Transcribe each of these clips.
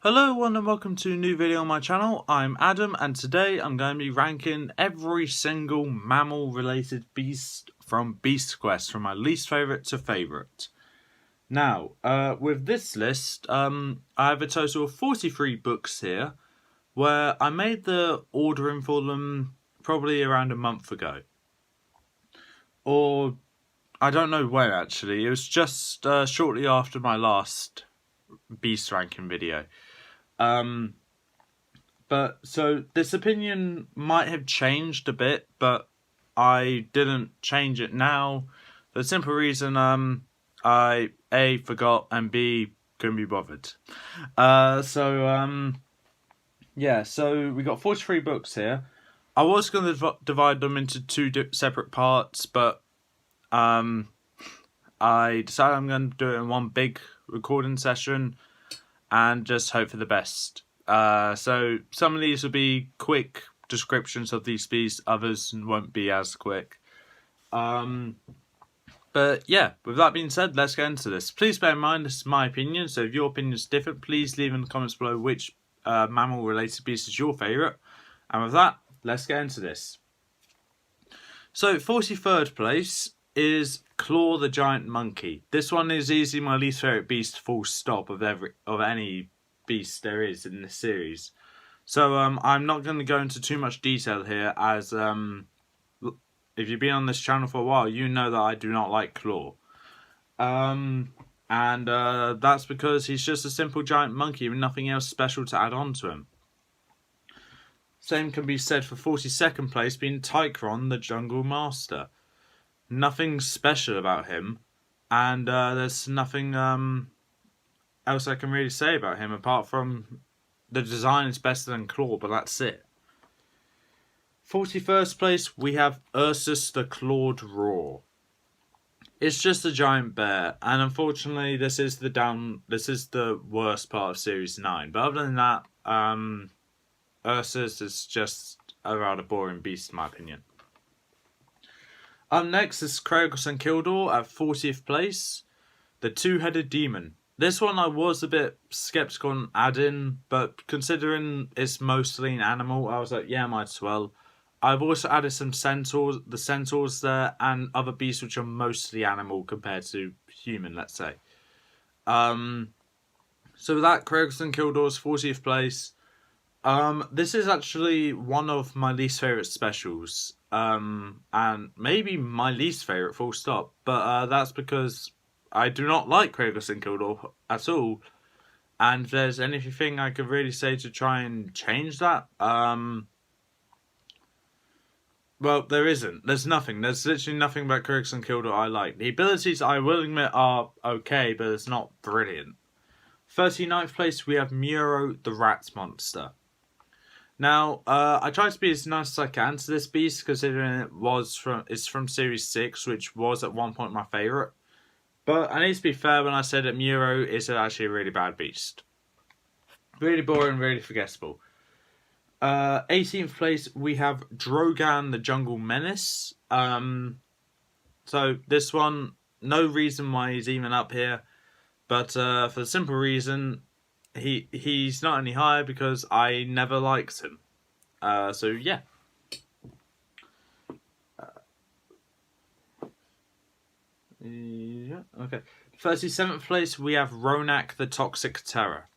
Hello and welcome to a new video on my channel. I'm Adam and today I'm going to be ranking every single mammal related beast from Beast Quest from my least favourite to favourite. Now, with this list, I have a total of 43 books here where I made the ordering for them probably around a month ago. Or, I don't know when actually, it was just shortly after my last beast ranking video. But so this opinion might have changed a bit, but I didn't change it now. For the simple reason, I A, forgot, and B, couldn't be bothered. Yeah, so we got 43 books here. I was going to divide them into two separate parts, but I decided I'm going to do it in one big recording session and just hope for the best. So some of these will be quick descriptions of these beasts, others won't be as quick. But yeah, with that being said, let's get into this. Please bear in mind this is my opinion, so if your opinion is different, please leave in the comments below which mammal related beast is your favourite. And with that, let's get into this. So 43rd place is Claw the Giant Monkey. This one is easily my least favourite beast, full stop, of any beast there is in this series. So I'm not going to go into too much detail here, as if you've been on this channel for a while, you know that I do not like Claw. And that's because he's just a simple giant monkey with nothing else special to add on to him. Same can be said for 42nd place being Tychron the Jungle Master. Nothing special about him, and there's nothing else I can really say about him apart from the design is better than Claw, but that's it. 41st place we have Ursus the Clawed Roar. It's just a giant bear, and unfortunately this is the worst part of series 9. But other than that, Ursus is just a rather boring beast in my opinion. Up next is Kratos and Kildor at 40th place, the Two-Headed Demon. This one I was a bit skeptical on adding, but considering it's mostly an animal, I was like, yeah, might as well. I've also added some the centaurs there, and other beasts which are mostly animal compared to human, let's say. So with that, Kratos and Kildor's 40th place. This is actually one of my least favourite specials. And maybe my least favourite, full stop. But that's because I do not like Kratos and Kildor at all. And if there's anything I could really say to try and change that, well, there isn't. There's nothing. There's literally nothing about Kratos and Kildor I like. The abilities, I will admit, are okay, but it's not brilliant. 39th place, we have Muro the Rat Monster. Now, I tried to be as nice as I can to this beast, considering it's from Series 6, which was at one point my favourite. But I need to be fair when I said that Muro is actually a really bad beast. Really boring, really forgettable. 18th place, we have Drogan the Jungle Menace. So this one, no reason why he's even up here. But for the simple reason, he's not any higher because I never liked him. So yeah. Yeah, okay. 37th place, we have Ronak the Toxic Terror.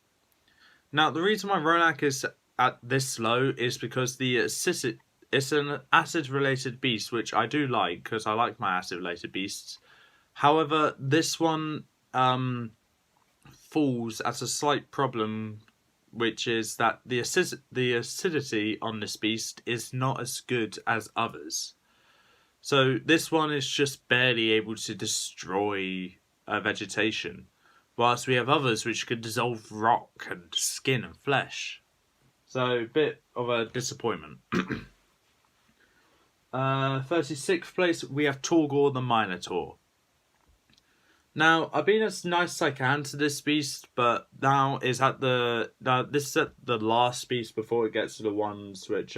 Now, the reason why Ronak is at this low is because it's an acid-related beast, which I do like, because I like my acid-related beasts. However, this one falls at a slight problem, which is that the acidity on this beast is not as good as others. So this one is just barely able to destroy vegetation, whilst we have others which could dissolve rock and skin and flesh. So a bit of a disappointment. 36th place, we have Torgor the Minotaur. Now, I've been as nice as I can to this beast, but this is at the last beast before it gets to the ones which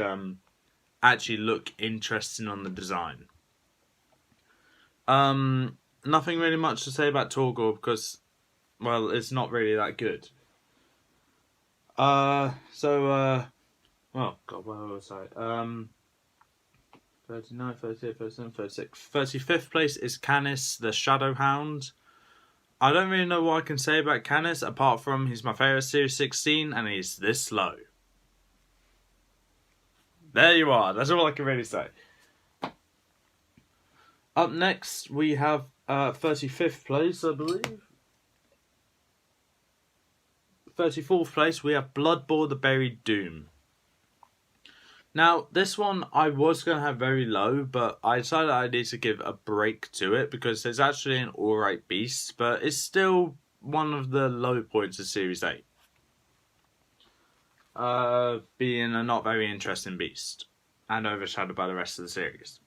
actually look interesting on the design. Nothing really much to say about Torgor because, well, it's not really that good. Oh god, where was I? 39, 38, 37, 36. 35th place is Canis the Shadow Hound. I don't really know what I can say about Canis apart from he's my favourite Series 16 and he's this slow. There you are, that's all I can really say. Up next we have 35th place, I believe. 34th place we have Bloodboar the Buried Doom. Now, this one I was going to have very low, but I decided I need to give a break to it because it's actually an alright beast, but it's still one of the low points of Series 8. Being a not very interesting beast and overshadowed by the rest of the series.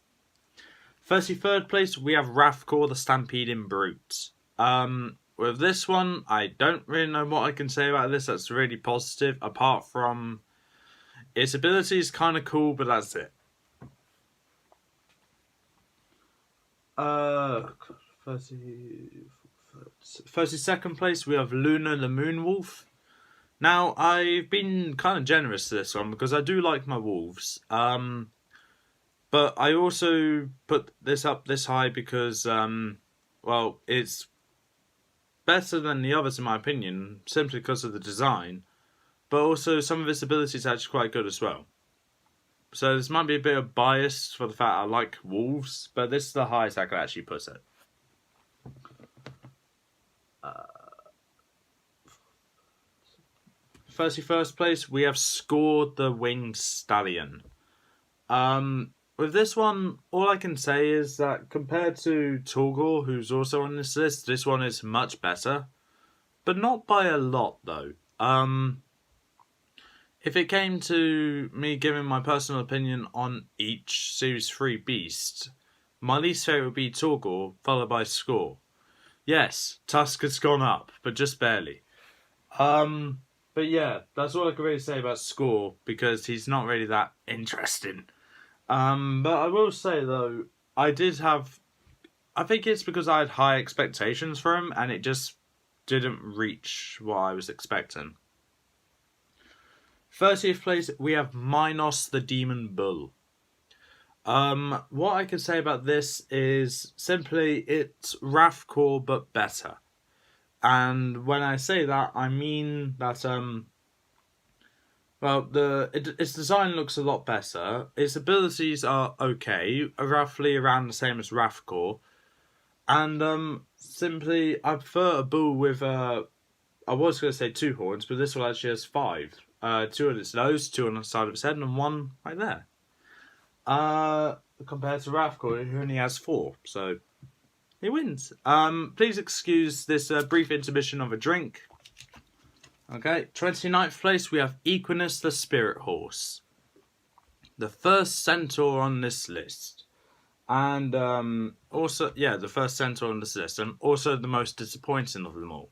33rd place, we have Wrathcore the Stampeding Brute. With this one, I don't really know what I can say about this that's really positive, apart from its ability is kind of cool, but that's it. 32nd place, we have Luna the Moonwolf. Now, I've been kind of generous to this one because I do like my wolves. But I also put this up this high because, well, it's better than the others in my opinion, simply because of the design. But also, some of its abilities are actually quite good as well. So this might be a bit of bias for the fact I like wolves, but this is the highest I could actually put it. 31st place, we have Score the Winged Stallion. With this one, all I can say is that compared to Torgor, who's also on this list, this one is much better. But not by a lot, though. If it came to me giving my personal opinion on each Series 3 beast, my least favourite would be Torgor, followed by Score. Yes, Tusk has gone up, but just barely. But yeah, that's all I can really say about Score, because he's not really that interesting. But I will say, though, I think it's because I had high expectations for him, and it just didn't reach what I was expecting. 30th place, we have Minos the Demon Bull. What I can say about this is simply it's Wrathcore but better. And when I say that, I mean that its design looks a lot better. Its abilities are okay, roughly around the same as Wrathcore. And simply, I prefer a bull with I was going to say 2 horns, but this one actually has 5. 2 on its nose, 2 on the side of its head, and 1 right there. Compared to Wrathcore, who only has 4, so he wins. Please excuse this brief intermission of a drink. Okay, 29th place, we have Equinus the Spirit Horse. The first centaur on this list. And the first centaur on this list, and also the most disappointing of them all.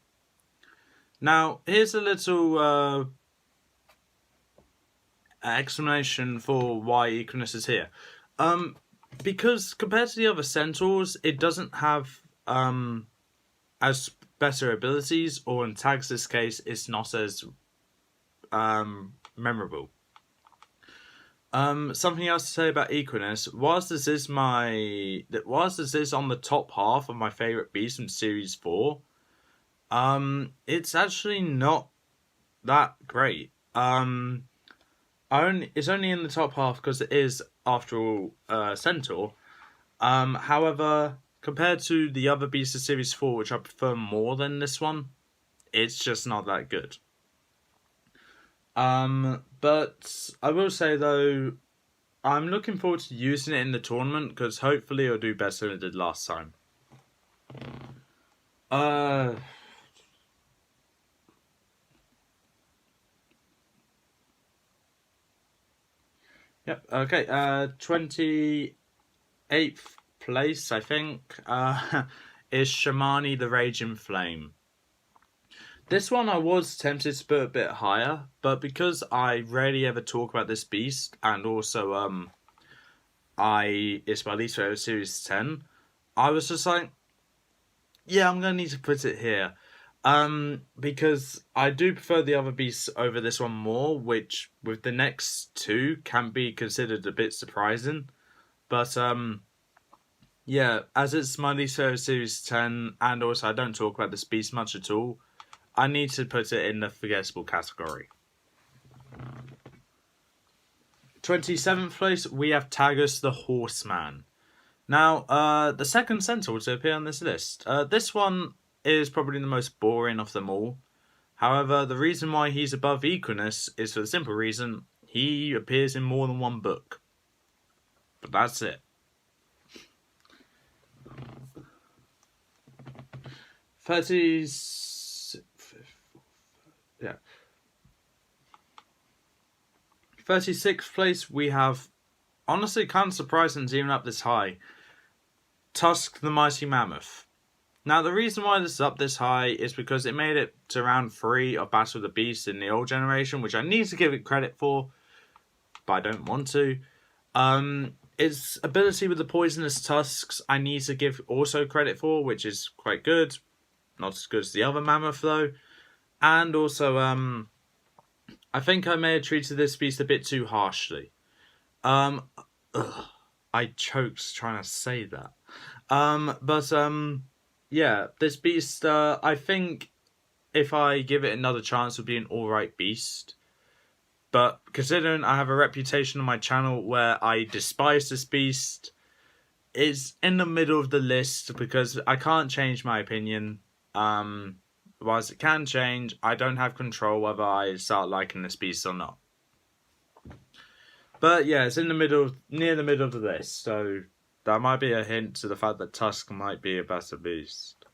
Now, here's a little explanation for why Equinus is here. Because compared to the other centaurs, it doesn't have as better abilities, or in Tags' case, it's not as memorable. Something else to say about Equinus, whilst this is on the top half of my favourite beast from Series 4, it's actually not that great. It's only in the top half because it is, after all, Centaur. However, compared to the other beasts of Series 4, which I prefer more than this one, it's just not that good. But I will say, though, I'm looking forward to using it in the tournament, because hopefully it'll do better than it did last time. Yep, okay, 28th place, I think, is Shamani the Raging Flame. This one I was tempted to put a bit higher, but because I rarely ever talk about this beast, and also it's my least favourite Series 10, I was just like, yeah, I'm going to need to put it here. Because I do prefer the other beasts over this one more, which with the next two can be considered a bit surprising. But yeah, as it's my least favorite series 10, and also I don't talk about this beast much at all, I need to put it in the forgettable category. 27th place, we have Tagus the Horseman. Now, the second centaur to appear on this list. This one is probably the most boring of them all. However, the reason why he's above Equinus is for the simple reason he appears in more than one book. But that's it. Yeah. 36th place, we have, honestly, kind of surprising it's even up this high, Tusk the Mighty Mammoth. Now, the reason why this is up this high is because it made it to round 3 of Battle of the Beasts in the old generation, which I need to give it credit for, but I don't want to. Its ability with the poisonous tusks, I need to give also credit for, which is quite good. Not as good as the other mammoth, though. And also, I think I may have treated this beast a bit too harshly. I choked trying to say that. Yeah, this beast, I think if I give it another chance, would be an alright beast. But considering I have a reputation on my channel where I despise this beast, it's in the middle of the list because I can't change my opinion. Whilst it can change, I don't have control whether I start liking this beast or not. But yeah, it's in the middle, near the middle of the list, so that might be a hint to the fact that Tusk might be a better beast.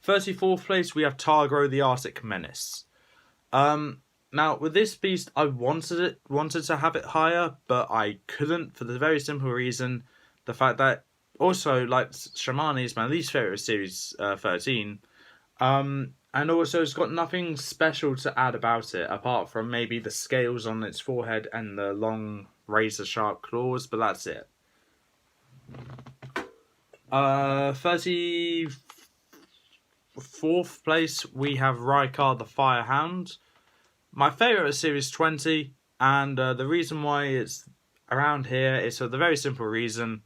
34th place, we have Targro the Arctic Menace. Now, with this beast, I wanted to have it higher, but I couldn't for the very simple reason, the fact that also, like Shamani, is my least favourite series 13. And also, it's got nothing special to add about it, apart from maybe the scales on its forehead and the long razor-sharp claws, but that's it. 34th place, we have Rykar the Firehound. My favourite is Series 20, and the reason why it's around here is for the very simple reason.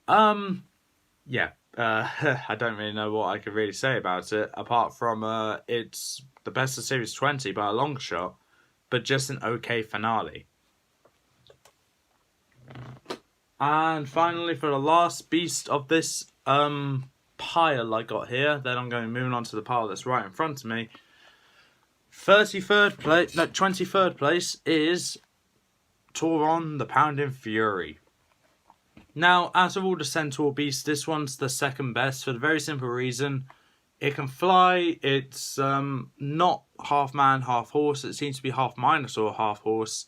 Yeah. I don't really know what I could really say about it, apart from it's the best of Series 20 by a long shot, but just an okay finale. And finally, for the last beast of this pile I got here, then I'm going to move on to the pile that's right in front of me. 23rd place is Tauron the Pounding Fury. Now, out of all the centaur beasts, this one's the second best for the very simple reason it can fly. It's not half man, half horse. It seems to be half minosaur, half horse.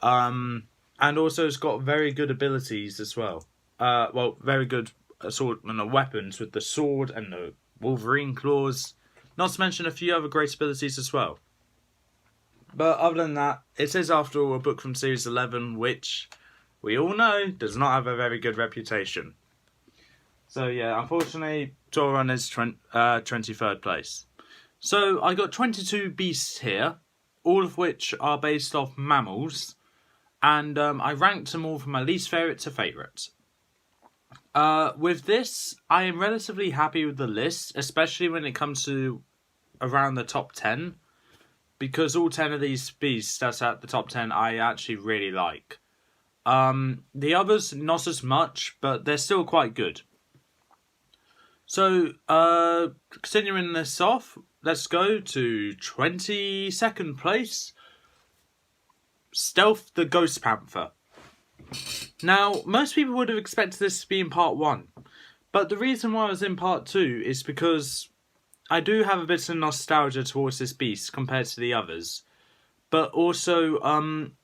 And also it's got very good abilities as well. Well, very good assortment of weapons with the sword and the Wolverine claws. Not to mention a few other great abilities as well. But other than that, it is after all a book from Series 11, which we all know does not have a very good reputation. So yeah, unfortunately, Tauron is 23rd place. So I got 22 beasts here, all of which are based off mammals, and I ranked them all from my least favourite to favourite. With this, I am relatively happy with the list, especially when it comes to around the top 10, because all 10 of these beasts that's at the top 10 I actually really like. The others, not as much, but they're still quite good. So, continuing this off, let's go to 22nd place, Stealth the Ghost Panther. Now, most people would have expected this to be in part 1, but the reason why I was in part 2 is because I do have a bit of nostalgia towards this beast compared to the others. But also,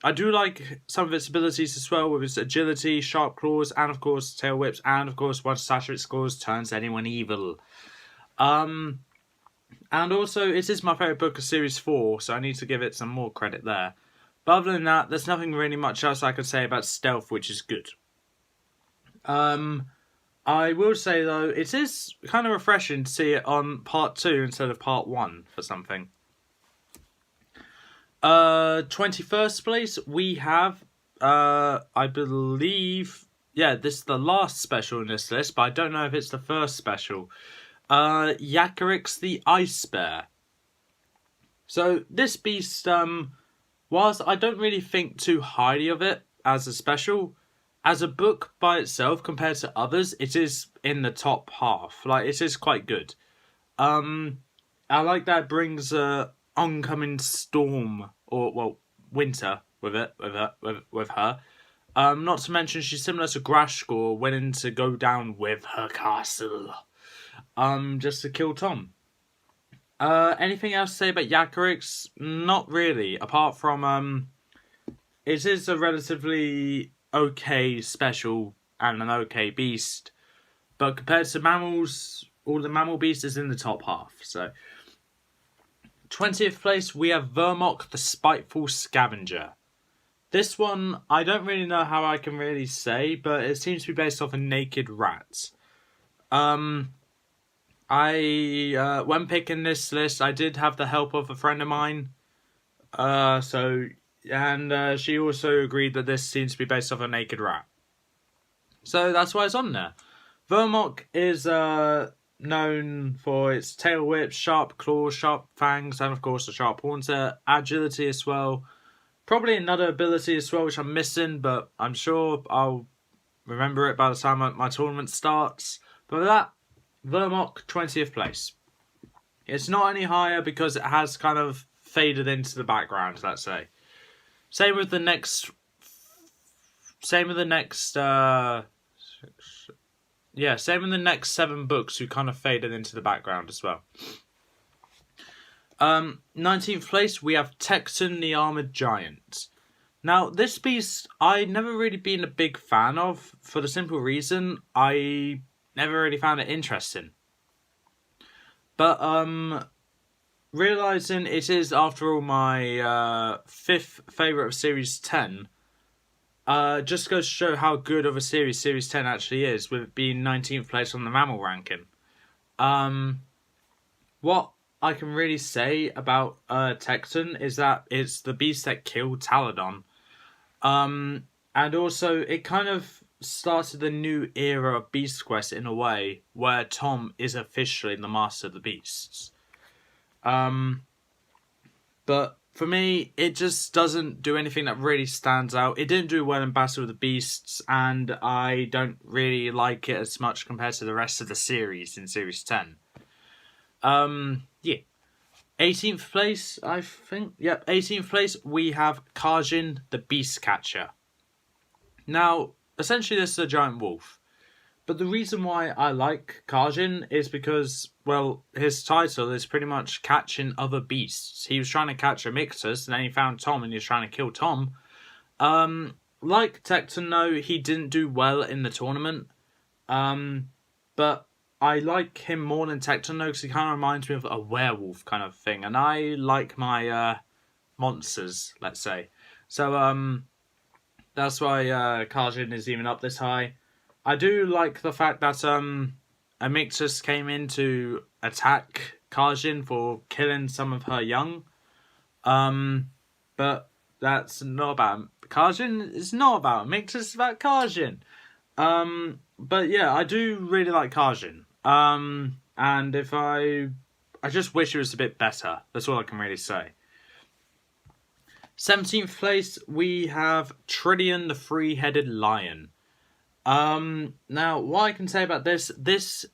I do like some of its abilities as well, with its agility, sharp claws, and of course tail whips, and of course one slash of its claws turns anyone evil. And also, it is my favourite book of Series 4, so I need to give it some more credit there. But other than that, there's nothing really much else I could say about Stealth, which is good. I will say though, it is kind of refreshing to see it on part 2 instead of part 1 for something. 21st place we have, I believe, yeah, this is the last special in this list, but I don't know if it's the first special. Yakarix the Ice Bear. So this beast, whilst I don't really think too highly of it as a special, as a book by itself compared to others, it is in the top half. Like, it is quite good. I like that it brings a oncoming storm, or well, winter with her. Not to mention she's similar to Grashkor, willing to go down with her castle. Just to kill Tom. Anything else to say about Yakarix? Not really, apart from it is a relatively okay special and an okay beast, but compared to mammals, all the mammal beasts is in the top half. So 20th place we have Vermok the Spiteful Scavenger. This one I don't really know how I can really say, but it seems to be based off a naked rat. When picking this list, I did have the help of a friend of mine. She also agreed that this seems to be based off a naked rat. So that's why it's on there. Vermok is known for its tail whip, sharp claws, sharp fangs, and of course a sharp haunter, agility as well. Probably another ability as well which I'm missing, but I'm sure I'll remember it by the time my tournament starts. But with that, Vermok, 20th place. It's not any higher because it has kind of faded into the background, let's say. Same with the next 7 books who kind of faded into the background as well. 19th place, we have Texan the Armoured Giant. Now, this beast, I've never really been a big fan of, for the simple reason I never really found it interesting. But, realising it is, after all, my 5th favourite of Series 10, just goes to show how good of a Series 10 actually is, with it being 19th place on the Mammal ranking. What I can really say about Texan is that it's the beast that killed Taladon. And also, it kind of started a new era of Beast Quest in a way, where Tom is officially the Master of the Beasts. But for me, it just doesn't do anything that really stands out. It didn't do well in Battle of the Beasts, and I don't really like it as much compared to the rest of the series in Series 10. 18th place, I think. Yep, 18th place, we have Kajin the Beast Catcher. Now, essentially this is a giant wolf. But the reason why I like Kajin is because, well, his title is pretty much catching other beasts. He was trying to catch a Mictus, and then he found Tom, and he was trying to kill Tom. Like Tecton, though, he didn't do well in the tournament. But I like him more than Tecton, though, because he kind of reminds me of a werewolf kind of thing. And I like my monsters, let's say. So, that's why Kajin is even up this high. I do like the fact that Amictus came in to attack Kajin for killing some of her young. But that's not about Kajin. It's not about Amictus, it's about Kajin. But yeah, I do really like Kajin. And if I just wish it was a bit better. That's all I can really say. 17th place, we have Trillion the Three-Headed Lion. Now, what I can say about this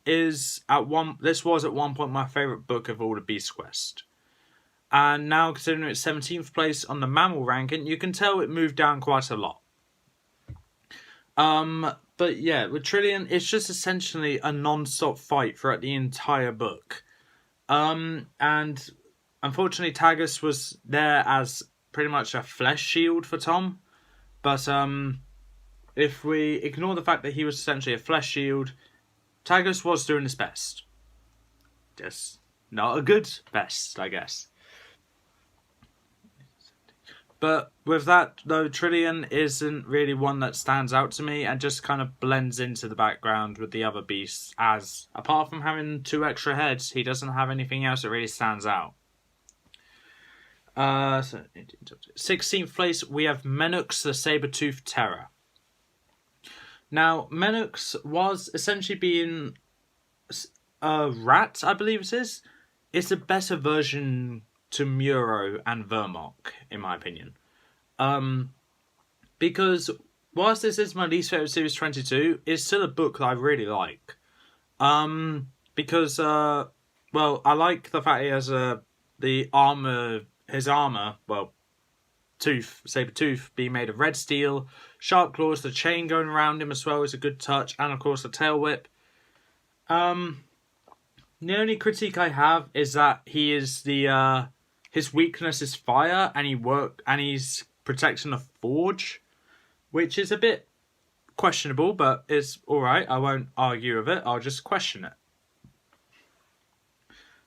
was at one point my favourite book of all the Beast Quest. And now, considering it's 17th place on the Mammal ranking, you can tell it moved down quite a lot. But yeah, with Trillion, it's just essentially a non-stop fight throughout the entire book. And unfortunately, Tagus was there as pretty much a flesh shield for Tom. But, if we ignore the fact that he was essentially a flesh shield, Tagus was doing his best. Just not a good best, I guess. But with that, though, Trillian isn't really one that stands out to me and just kind of blends into the background with the other beasts, as apart from having 2 extra heads, he doesn't have anything else that really stands out. 16th place, we have Menux, the Saber-Toothed Terror. Now, Menux was essentially being a rat, I believe it is. It's a better version to Muro and Vermok, in my opinion. Because whilst this is my least favourite Series 22, it's still a book that I really like. Because, well, I like the fact he has his armour, well, Saber-Tooth being made of red steel, sharp claws, the chain going around him as well is a good touch, and of course the tail whip. The only critique I have is that he is his weakness is fire, and he's protecting a forge, which is a bit questionable, but it's alright. I won't argue with it, I'll just question it.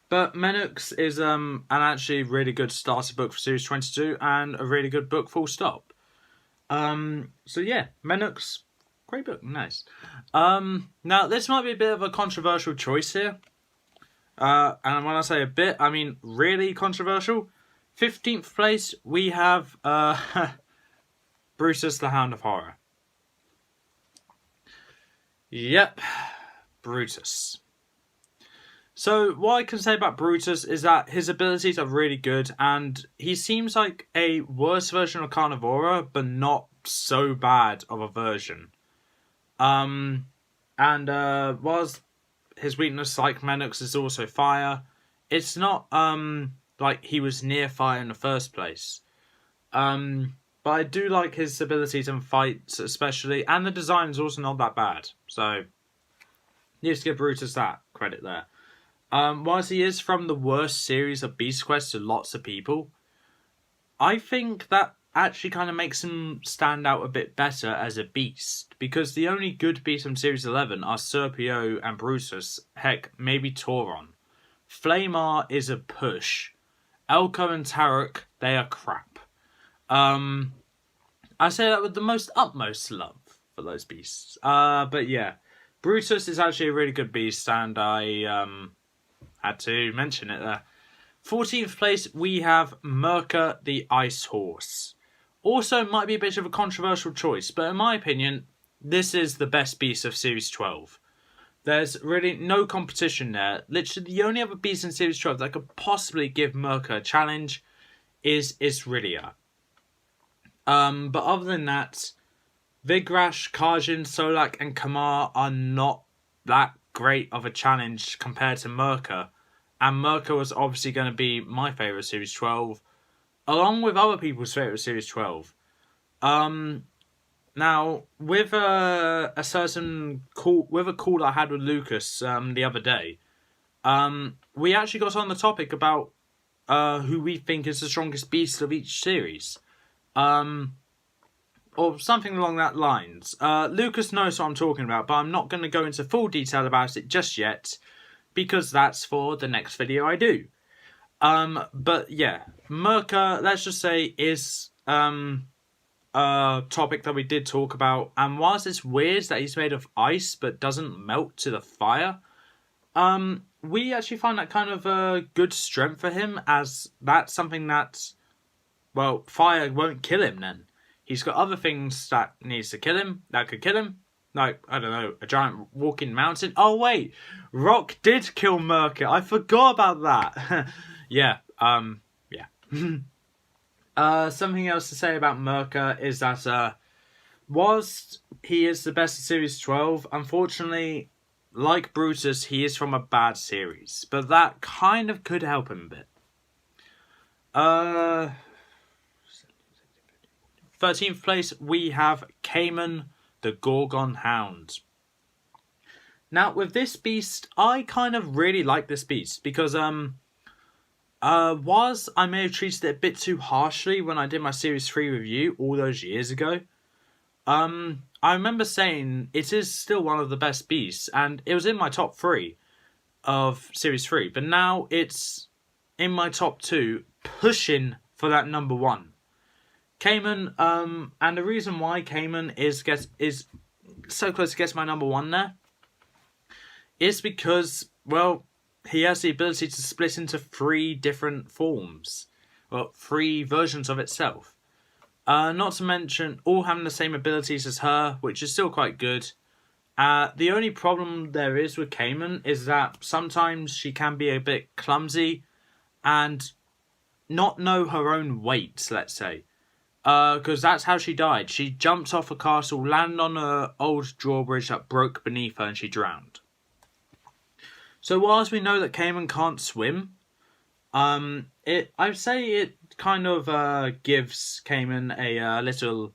But Menux is an actually really good starter book for Series 22 and a really good book full stop. So yeah, Menux, great book, nice. Now this might be a bit of a controversial choice here. And when I say a bit, I mean really controversial. 15th place, we have Brutus the Hound of Horror. Yep, Brutus. So what I can say about Brutus is that his abilities are really good, and he seems like a worse version of Carnivora, but not so bad of a version. Whilst his weakness, like Menux, is also fire, it's not like he was near fire in the first place. But I do like his abilities in fights especially, and the design is also not that bad. So, need to give Brutus that credit there. Whilst he is from the worst series of Beast Quest to lots of people, I think that actually kind of makes him stand out a bit better as a beast, because the only good beasts from Series 11 are Serpio and Brutus, heck, maybe Tauron. Flamar is a push. Elko and Tarok, they are crap. I say that with the most utmost love for those beasts. But yeah, Brutus is actually a really good beast, and I had to mention it there. 14th place, we have Merca the Ice Horse. Also, might be a bit of a controversial choice, but in my opinion, this is the best beast of Series 12. There's really no competition there. Literally, the only other beast in Series 12 that could possibly give Merca a challenge is Isrilia. But other than that, Vigrash, Kajin, Solak, and Kamar are not that great of a challenge compared to Merca. And Merca was obviously going to be my favourite Series 12, along with other people's favourite Series 12. Now, with a call I had with Lucas the other day, we actually got on the topic about who we think is the strongest beast of each series. Or something along that lines. Lucas knows what I'm talking about, but I'm not going to go into full detail about it just yet, because that's for the next video I do. But yeah, Merca, let's just say, is a topic that we did talk about, and whilst it's weird that he's made of ice but doesn't melt to the fire, we actually find that kind of a good strength for him, as that's something that, well, fire won't kill him then. He's got other things that needs to kill him, that could kill him. Like, I don't know, a giant walking mountain. Oh, wait. Rock did kill Merca. I forgot about that. Yeah. Something else to say about Merca is that, whilst he is the best of Series 12, unfortunately, like Brutus, he is from a bad series. But that kind of could help him a bit. 13th place, we have Cayman, the Gorgon Hound. Now, with this beast, I kind of really like this beast, because whilst I may have treated it a bit too harshly when I did my Series 3 review all those years ago, I remember saying it is still one of the best beasts, and it was in my top 3 of Series 3, but now it's in my top 2, pushing for that number 1. Cayman, and the reason why Cayman is so close to guess my number one there is because, well, he has the ability to split into 3 different forms. Well, 3 versions of itself. Not to mention all having the same abilities as her, which is still quite good. The only problem there is with Cayman is that sometimes she can be a bit clumsy and not know her own weight, let's say. Because that's how she died. She jumped off a castle, landed on an old drawbridge that broke beneath her, and she drowned. So whilst we know that Cayman can't swim, I'd say it kind of gives Cayman a little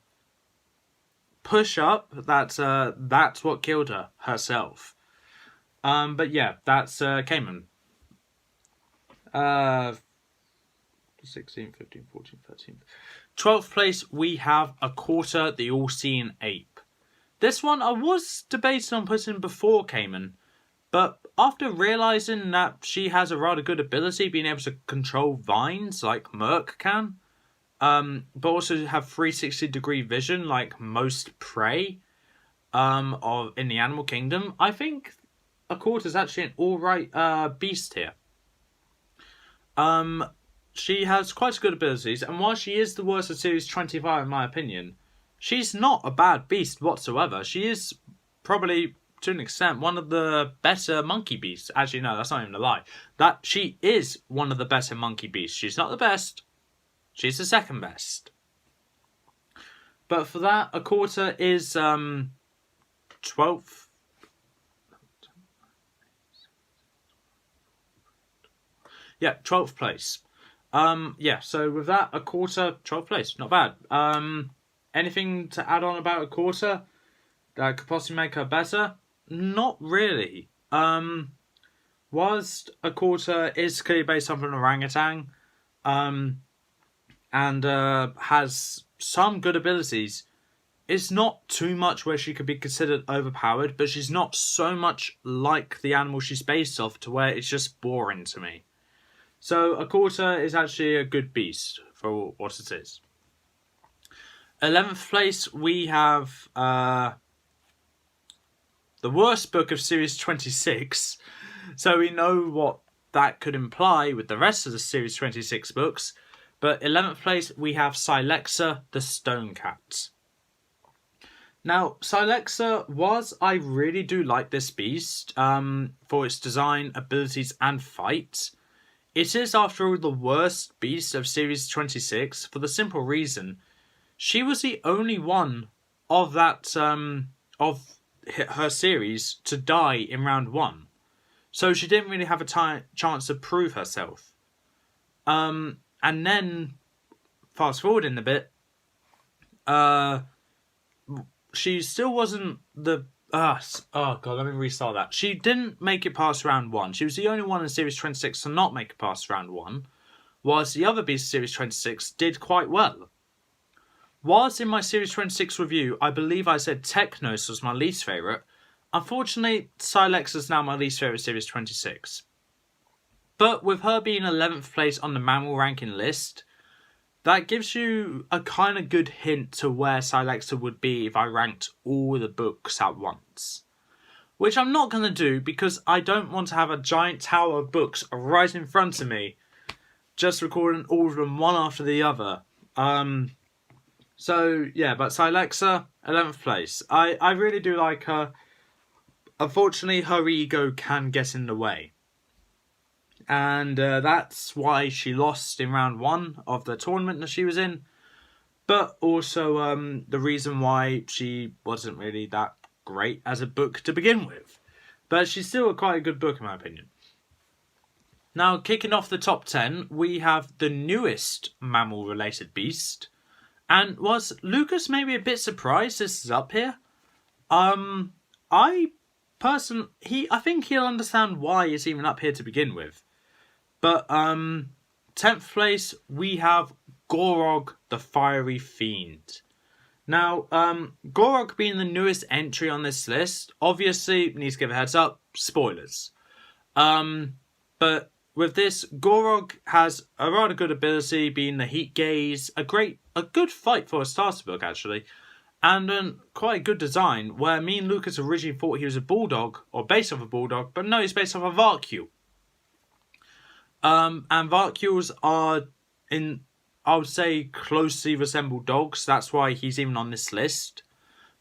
push up. That's what killed her herself. But yeah, that's Cayman. 16, 15, 14, 13. 12th place, we have a quarter, the all-seeing ape. This one I was debating on putting before Cayman, but after realising that she has a rather good ability, being able to control vines like Merc can, but also have 360-degree vision like most prey in the animal kingdom, I think a quarter is actually an alright beast here. She has quite good abilities, and while she is the worst of Series 25 in my opinion, she's not a bad beast whatsoever. She is probably, to an extent, one of the better monkey beasts. Actually, no, that's not even a lie. That she is one of the better monkey beasts. She's not the best. She's the second best. But for that, a quarter is 12th. Yeah, 12th place. Yeah, so with that, a quarter, 12th place. Not bad. Anything to add on about a quarter that could possibly make her better? Not really. Whilst a quarter is clearly based off an orangutan, and has some good abilities, it's not too much where she could be considered overpowered, but she's not so much like the animal she's based off to where it's just boring to me. So a quarter is actually a good beast for what it is. 11th place, we have the worst book of Series 26. So we know what that could imply with the rest of the Series 26 books. But 11th place, we have Silexa, the Stone Cat. Now, Silexa I really do like this beast for its design, abilities, and fight. It is, after all, the worst beast of Series 26 for the simple reason she was the only one of that of her series to die in round 1. So she didn't really have a chance to prove herself. And then, fast forwarding a bit, she still wasn't the... oh god, let me restart that. She didn't make it past round 1. She was the only one in Series 26 to not make it past round 1, whilst the other beasts Series 26 did quite well. Whilst in my Series 26 review, I believe I said Technos was my least favourite, unfortunately, Silex is now my least favourite Series 26. But with her being 11th place on the Mammal ranking list, that gives you a kind of good hint to where Silexa would be if I ranked all the books at once. Which I'm not going to do because I don't want to have a giant tower of books right in front of me, just recording all of them one after the other. So, yeah, but Silexa, 11th place. I really do like her. Unfortunately, her ego can get in the way. And that's why she lost in round 1 of the tournament that she was in. But also the reason why she wasn't really that great as a book to begin with. But she's still quite a good book in my opinion. Now, kicking off the top 10, we have the newest mammal-related beast. And was Lucas maybe a bit surprised this is up here? I think he'll understand why it's even up here to begin with. But 10th place, we have Gorog, the Fiery Fiend. Now, Gorog being the newest entry on this list, obviously, needs to give a heads up, spoilers. But with this, Gorog has a rather good ability, being the heat gaze, a good fight for a starter book actually, and quite a good design. Where me and Lucas originally thought he was a bulldog or based off a bulldog, but no, he's based off a Varkule. And Varkules are I would say, closely resemble dogs. That's why he's even on this list.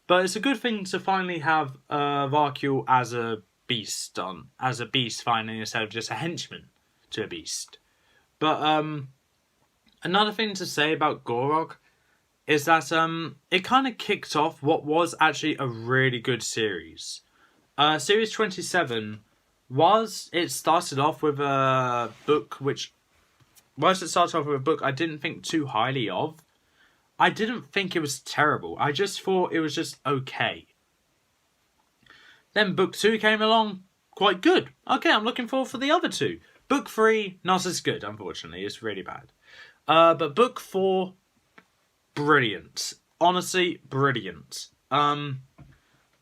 But it's a good thing to finally have Varkule as a beast finally, instead of just a henchman to a beast. But another thing to say about Gorog is that it kind of kicked off what was actually a really good series. Series 27 it started off with a book I didn't think too highly of. I didn't think it was terrible. I just thought it was just okay. Then book 2 came along, quite good. Okay, I'm looking forward for the other 2. Book 3, not as good, unfortunately. It's really bad. But book 4, brilliant. Honestly, brilliant.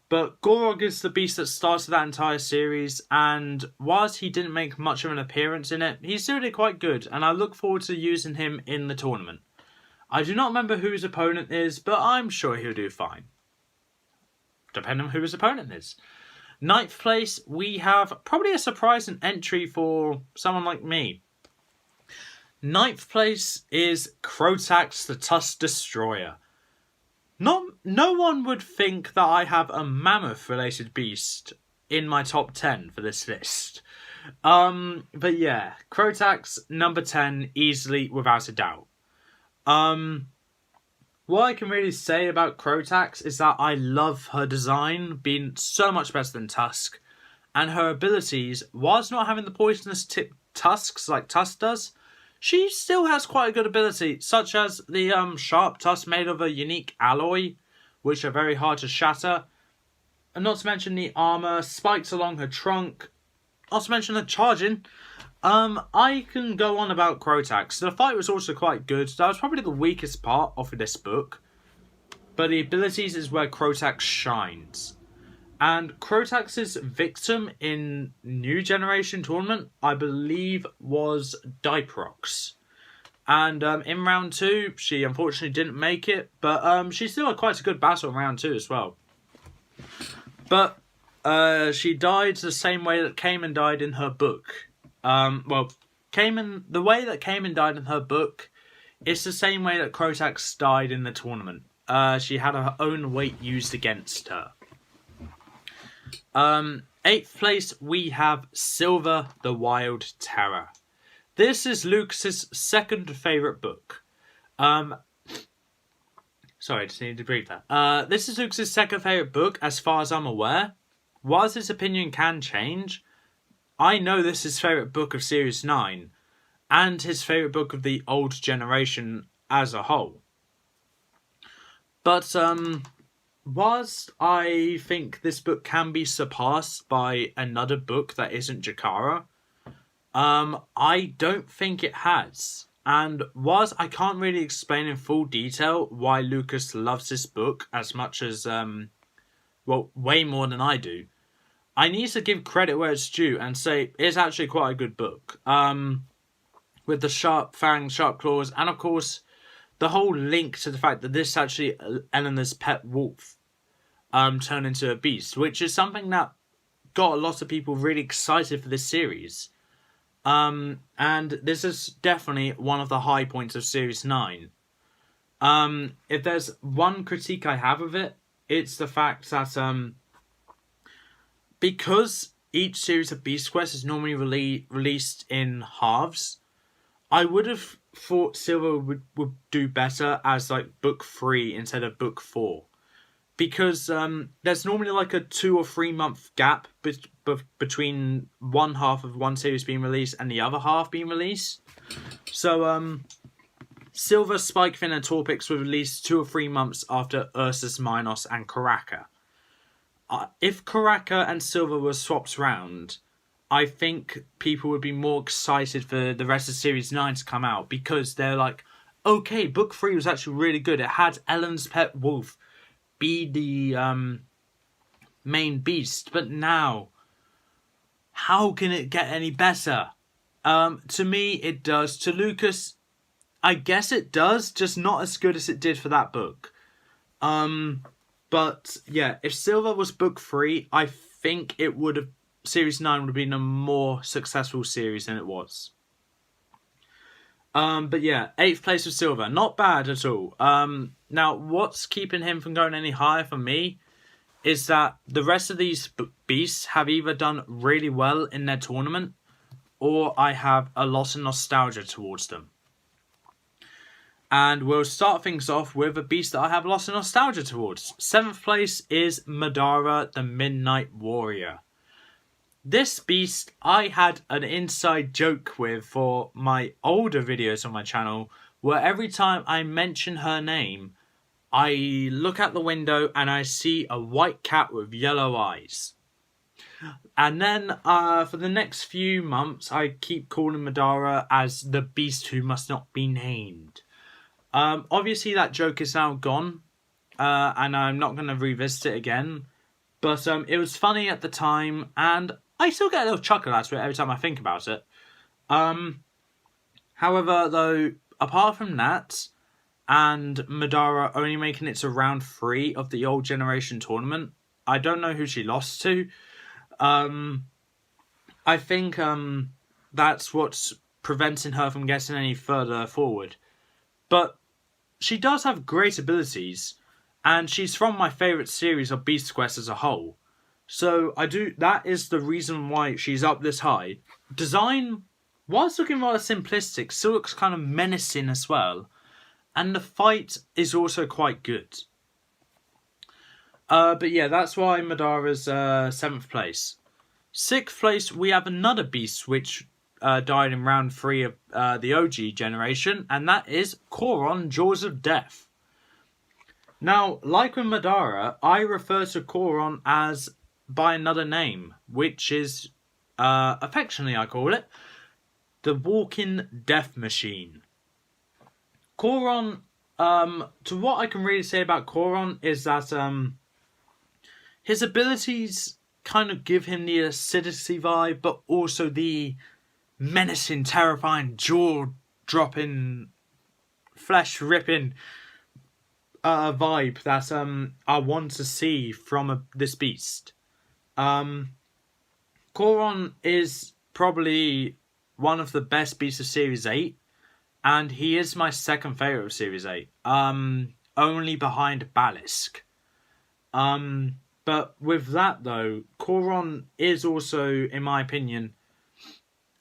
But Gorog is the beast that started that entire series, and whilst he didn't make much of an appearance in it, he still did quite good, and I look forward to using him in the tournament. I do not remember who his opponent is, but I'm sure he'll do fine. Depending on who his opponent is. 9th place, we have probably a surprising entry for someone like me. 9th place is Crotax the Tusk Destroyer. No one would think that I have a mammoth-related beast in my top 10 for this list. But yeah, Crotax, number 10, easily, without a doubt. What I can really say about Crotax is that I love her design, being so much better than Tusk, and her abilities, whilst not having the poisonous tip tusks like Tusk does, she still has quite a good ability, such as the sharp tusks made of a unique alloy, which are very hard to shatter. And not to mention the armour, spikes along her trunk, not to mention the charging. I can go on about Crotax. The fight was also quite good. That was probably the weakest part of this book. But the abilities is where Crotax shines. And Crotax's victim in New Generation Tournament, I believe, was Diprox. And in round 2, she unfortunately didn't make it. But she still had quite a good battle in round 2 as well. But she died the same way that Cayman died in her book. The way that Cayman died in her book is the same way that Crotax died in the tournament. She had her own weight used against her. 8th place, we have Silver the Wild Terror. This is Lucas's second favourite book. Sorry, I just needed to breathe that. This is Lucas's second favourite book, as far as I'm aware. Whilst his opinion can change, I know this is his favourite book of Series 9, and his favourite book of the old generation as a whole. But, whilst I think this book can be surpassed by another book that isn't Jakara, I don't think it has. And whilst I can't really explain in full detail why Lucas loves this book as much as, way more than I do, I need to give credit where it's due and say it's actually quite a good book. With the sharp fangs, sharp claws, and of course, the whole link to the fact that this is actually Eleanor's pet wolf turned into a beast, which is something that got a lot of people really excited for this series. And this is definitely one of the high points of Series 9. If there's one critique I have of it, it's the fact that because each series of Beast Quest is normally released in halves, I would have thought Silver would do better as like book 3 instead of book 4. Because there's normally like a 2 or 3 month gap between one half of one series being released and the other half being released. So Silver, Spikefin and Torpix were released 2 or 3 months after Ursus, Minos and Karaka. If Karaka and Silver were swapped round, I think people would be more excited for the rest of Series 9 to come out, because they're like, okay, book 3 was actually really good. It had Ellen's pet wolf be the main beast, but now, how can it get any better? To me, it does. To Lucas, I guess it does, just not as good as it did for that book. But yeah, if Silver was book 3, I think it would have Series 9 would have been a more successful series than it was. But yeah, 8th place with Silver, not bad at all. Now what's keeping him from going any higher for me is that the rest of these beasts have either done really well in their tournament, or I have a lot of nostalgia towards them. And we'll start things off with a beast that I have lots of nostalgia towards. 7th place is Madara, the Midnight Warrior. This beast I had an inside joke with for my older videos on my channel, where every time I mention her name, I look out the window and I see a white cat with yellow eyes. And then for the next few months, I keep calling Madara as the beast who must not be named. Obviously that joke is now gone, and I'm not going to revisit it again. But it was funny at the time, and I still get a little chuckle out of it every time I think about it. However, though, apart from that, and Madara only making it to round 3 of the old generation tournament, I don't know who she lost to. I think that's what's preventing her from getting any further forward. But she does have great abilities, and she's from my favourite series of Beast Quest as a whole. So that is the reason why she's up this high. Design, whilst looking rather simplistic, still looks kind of menacing as well. And the fight is also quite good. But yeah, that's why Madara's 7th place. 6th place, we have another beast which died in round 3 of the OG generation, and that is Koron, Jaws of Death. Now, like with Madara, I refer to Koron as by another name, which is, affectionately I call it, the Walking Death Machine. Koron, to what I can really say about Koron is that his abilities kind of give him the acidity vibe, but also the menacing, terrifying, jaw-dropping, flesh-ripping vibe that I want to see from this beast. Koron is probably one of the best beasts of Series 8, and he is my second favourite of Series 8, only behind Balisk. But with that though, Koron is also, in my opinion,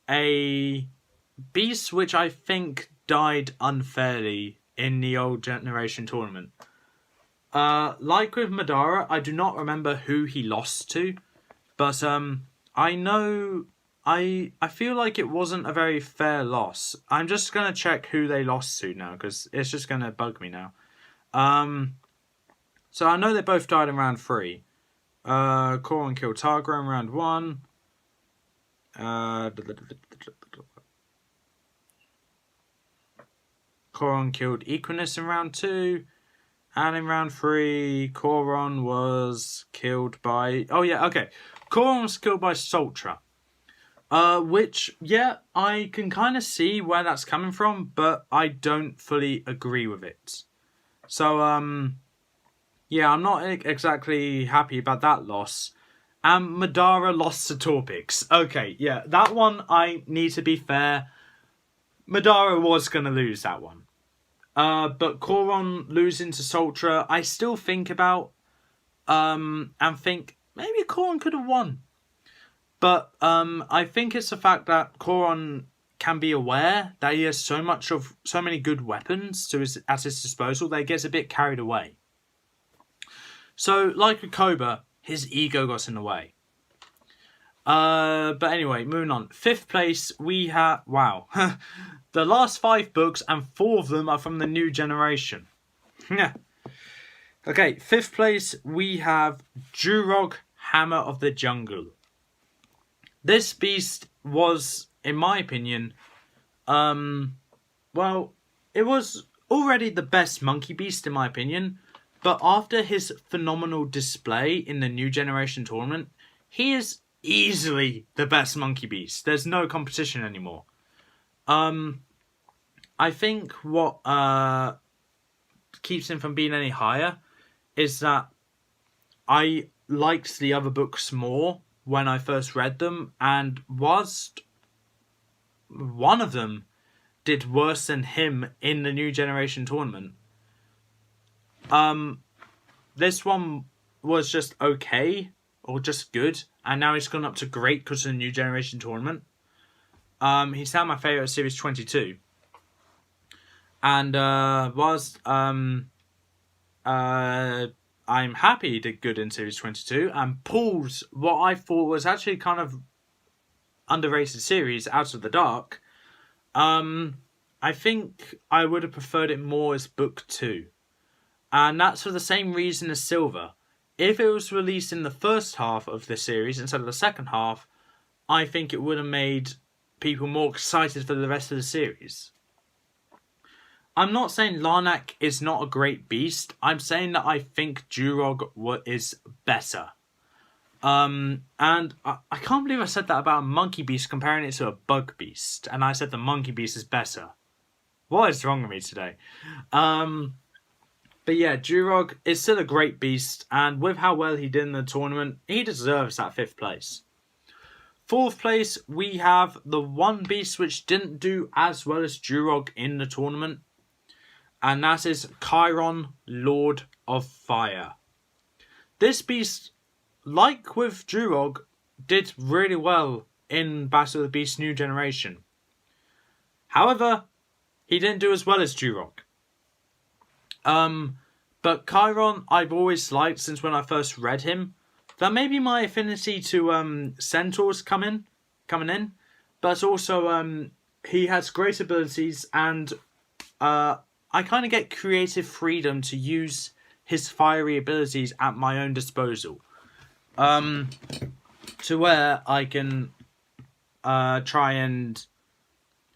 a beast which I think died unfairly in the old generation tournament. Like with Madara, I do not remember who he lost to, but I know I feel like it wasn't a very fair loss. I'm just gonna check who they lost to now, because it's just gonna bug me now. So I know they both died in round 3. Koron killed Targa in round 1. Koron killed Equinus in round 2. And in round 3, Koron was killed by... Oh yeah, okay. Koron was killed by Sultra. Which, yeah, I can kind of see where that's coming from, but I don't fully agree with it. So, yeah, I'm not exactly happy about that loss. And Madara lost to Torpix. Okay, yeah, that one I need to be fair. Madara was going to lose that one. But Koron losing to Sultra, I still think about, and think maybe Koron could have won. But I think it's the fact that Koron can be aware that he has so many good weapons at his disposal that he gets a bit carried away. So, like with Cobra, his ego got in the way. But anyway, moving on. 5th place, we have... Wow. The last 5 books, and 4 of them are from the new generation. Okay, 5th place, we have Jurog, Hammer of the Jungle. This beast was, in my opinion, well, it was already the best monkey beast, in my opinion. But after his phenomenal display in the new generation tournament, he is easily the best monkey beast. There's no competition anymore. I think what keeps him from being any higher is that I liked the other books more when I first read them, and whilst one of them did worse than him in the New Generation tournament, this one was just okay, or just good, and now he's gone up to great because of the New Generation tournament. He's now my favourite Series 22. And whilst I'm happy he did good in Series 22 and pulled what I thought was actually kind of underrated series Out of the Dark, I think I would have preferred it more as Book 2. And that's for the same reason as Silver. If it was released in the first half of the series instead of the second half, I think it would have made people more excited for the rest of the series. I'm not saying Larnak is not a great beast. I'm saying that I think Durog is better. And I can't believe I said that about a monkey beast comparing it to a bug beast. And I said the monkey beast is better. What is wrong with me today? But yeah, Durog is still a great beast. And with how well he did in the tournament, he deserves that 5th place. 4th place, we have the one beast which didn't do as well as Durog in the tournament. And that is Chiron, Lord of Fire. This beast, like with Durog, did really well in Battle of the Beasts New Generation. However, he didn't do as well as Durog. But Chiron, I've always liked since when I first read him. That may be my affinity to centaurs coming in. But also, he has great abilities and I kind of get creative freedom to use his fiery abilities at my own disposal. To where I can try and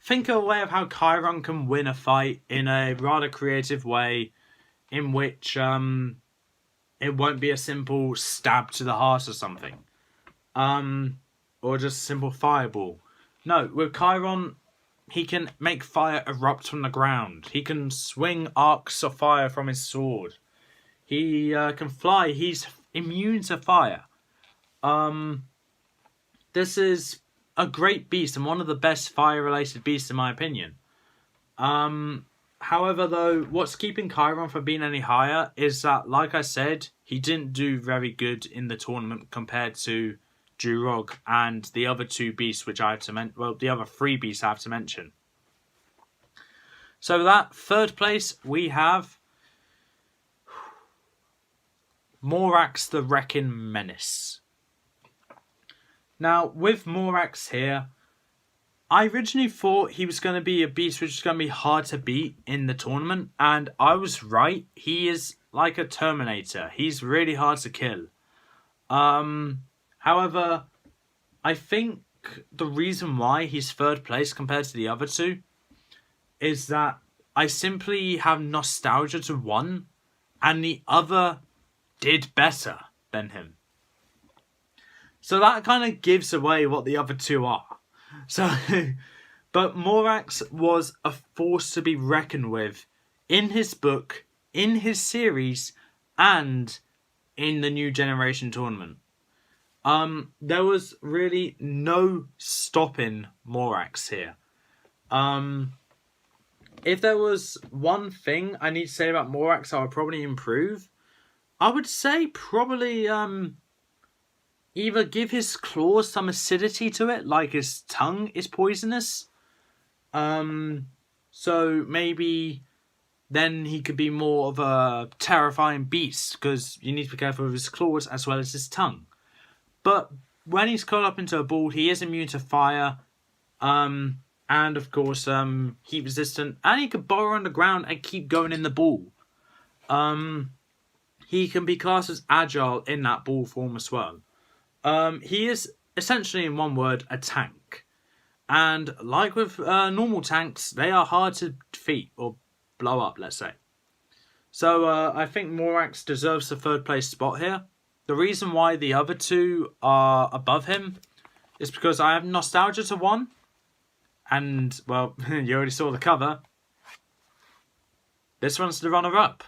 think of a way of how Chiron can win a fight in a rather creative way in which it won't be a simple stab to the heart or something. Or just a simple fireball. No, with Chiron, he can make fire erupt from the ground. He can swing arcs of fire from his sword. He can fly. He's immune to fire. This is a great beast and one of the best fire-related beasts in my opinion. However, though, what's keeping Chiron from being any higher is that, like I said, he didn't do very good in the tournament compared to Durog and the other 2 beasts which I have to mention. Well, the other 3 beasts I have to mention. So that 3rd place we have Morax the Wrecking Menace. Now with Morax here, I originally thought he was going to be a beast which is going to be hard to beat in the tournament, and I was right. He is like a Terminator. He's really hard to kill. However, I think the reason why he's 3rd place compared to the other 2 is that I simply have nostalgia to one, and the other did better than him. So that kind of gives away what the other 2 are. So, but Morax was a force to be reckoned with in his book, in his series, and in the New Generation tournament. There was really no stopping Morax here. If there was one thing I need to say about Morax I would probably improve, I would say probably either give his claws some acidity to it, like his tongue is poisonous. So maybe then he could be more of a terrifying beast, because you need to be careful with his claws as well as his tongue. But when he's curled up into a ball, he is immune to fire, and of course heat resistant, and he can burrow underground and keep going in the ball. He can be classed as agile in that ball form as well. He is essentially, in one word, a tank. And like with normal tanks, they are hard to defeat or blow up, let's say. So I think Morax deserves the 3rd place spot here. The reason why the other 2 are above him is because I have nostalgia to one, And, well, you already saw the cover. This one's the runner-up.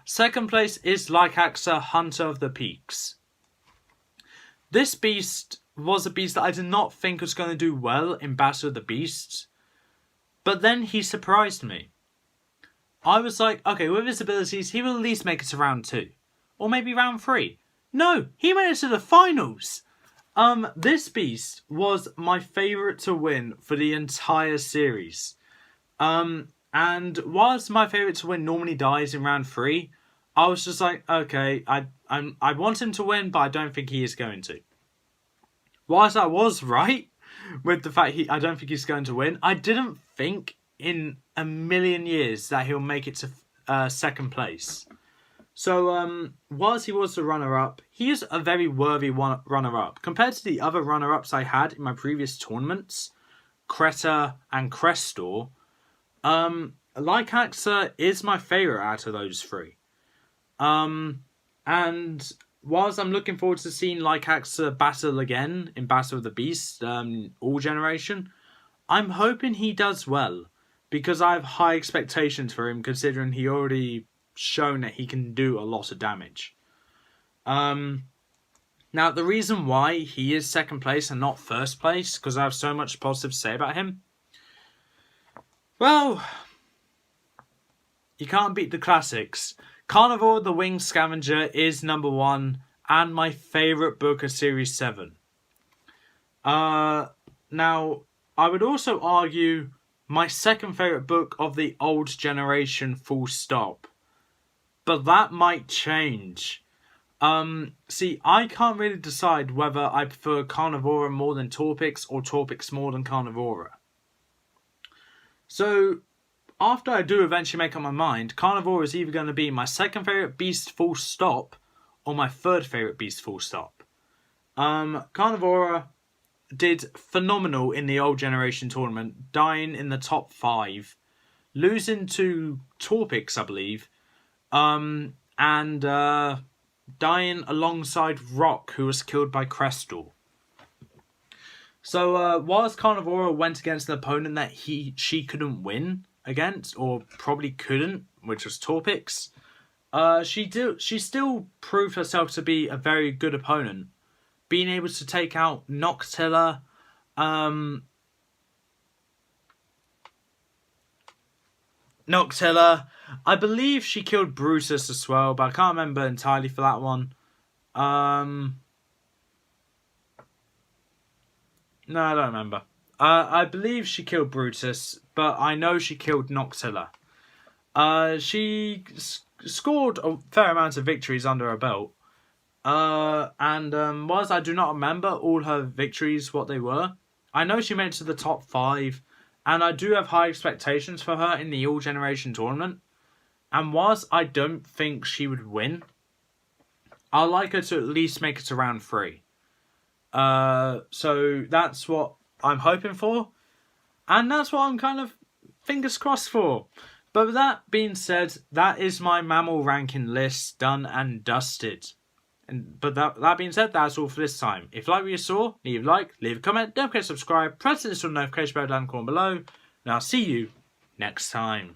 Second place is Lycaxa, Hunter of the Peaks. This beast was a beast that I did not think was going to do well in Battle of the Beasts. But then he surprised me. I was like, okay, with his abilities, he will at least make it to round 2. Or maybe round 3. No, he made it to the finals. This beast was my favourite to win for the entire series. And whilst my favourite to win normally dies in round 3, I was just like, okay, I want him to win, but I don't think he is going to. Whilst I was right with the fact I don't think he's going to win, I didn't think in a million years that he'll make it to second place. So, whilst he was the runner-up, he is a very worthy runner-up. Compared to the other runner-ups I had in my previous tournaments, Creta and Crestor, Lycaxa is my favourite out of those 3. And whilst I'm looking forward to seeing Lycaxa battle again in Battle of the Beasts, all generation, I'm hoping he does well, because I have high expectations for him, considering he already shown that he can do a lot of damage. Now, the reason why he is second place and not first place, because I have so much positive to say about him, well, you can't beat the classics. Carnivore the Winged Scavenger is number 1 and my favourite book of Series 7. Now, I would also argue my second favourite book of the old generation, full stop. But that might change. See, I can't really decide whether I prefer Carnivora more than Torpix or Torpix more than Carnivora. So, after I do eventually make up my mind, Carnivora is either going to be my second favourite beast, full stop, or my third favourite beast, full stop. Carnivora did phenomenal in the old generation tournament, dying in the top 5, losing to Torpix, I believe, and dying alongside Rock, who was killed by Crestor. So, whilst Carnivora went against an opponent that she couldn't win against, or probably couldn't, which was Torpix, she still proved herself to be a very good opponent, being able to take out Noctilla, I believe she killed Brutus as well, but I can't remember entirely for that one. No, I don't remember. I believe she killed Brutus, but I know she killed Noctilla. She scored a fair amount of victories under her belt. Whilst I do not remember all her victories, what they were, I know she made it to the top 5, and I do have high expectations for her in the All Generation tournament. And whilst I don't think she would win, I'd like her to at least make it to round 3. So that's what I'm hoping for, and that's what I'm kind of fingers crossed for. But with that being said, that is my Mammal ranking list done and dusted. But that being said, that's all for this time. If you like what you saw, leave a like, leave a comment, don't forget to subscribe, press the little notification bell down the corner below, and I'll see you next time.